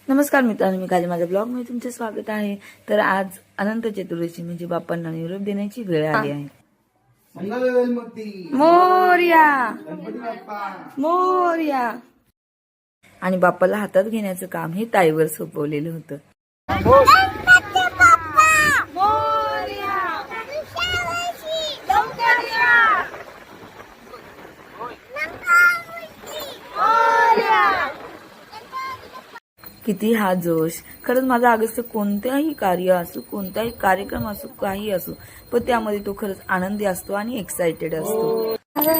नमस्कार मित्रांनो, मी काली माझ्या ब्लॉग मध्ये तुमचे स्वागत आहे। तर आज अनंत चतुर्दशी म्हणजे बाप्पांना निरोप देण्याची वेळ आली आहे। मोरया मोरया आणि बाप्पाला हातात घेण्याचं काम हे ताईवर सोपवलेलं होतं। किती हा जोश! खरंच माझा अगस्त कोणत्याही कार्य असो, कोणताही कार्यक्रम असो, काही असो, पण त्यामध्ये तो खरंच आनंदी असतो आणि एक्साइटेड असतो। हरे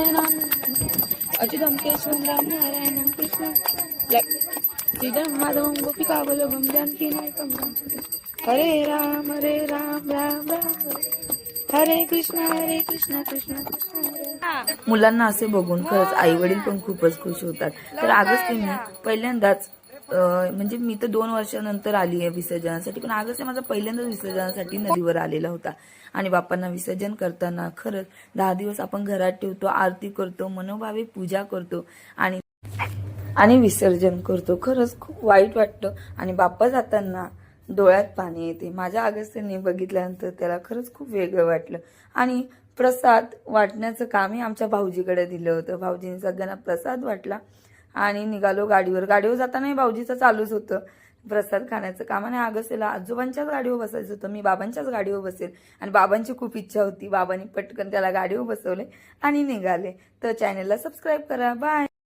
राम राम राम हरे कृष्ण कृष्ण कृष्ण। मुलांना असे बघून खरंच आई वडील पण खूपच खुश होतात। तर अगस्तीने पहिल्यांदाच म्हणजे मी तर 2 वर्षानंतर आली आहे विसर्जनासाठी, पण अगस्त माझा पहिल्यांदाच विसर्जनासाठी नदीवर आलेला होता। आणि बाप्पांना विसर्जन करताना खरंच 10 दिवस आपण घरात ठेवतो, आरती करतो, मनोभावे पूजा करतो आणि विसर्जन करतो। खरंच खूप वाईट वाटतं आणि बाप्पा जाताना डोळ्यात पाणी येते। माझ्या अगस्तीने बघितल्यानंतर त्याला खरंच खूप वेगळं वाटलं आणि प्रसाद वाटण्याचं कामही आमच्या भाऊजीकडे दिलं होतं। भाऊजींनी सगळ्यांना प्रसाद वाटला आणि निघालो गाडीवर। गाडीवर जातानाही भाऊजीचं चालूच होतं प्रसाद खाण्याचं काम आणि अगस्तीला आजोबांच्याच गाडीवर बसायचं होतं। मी बाबांच्याच गाडीवर बसेल आणि बाबांची खूप इच्छा होती। बाबांनी पटकन त्याला गाडीवर बसवले आणि निघाले। तर चॅनलला सबस्क्राईब करा। बाय।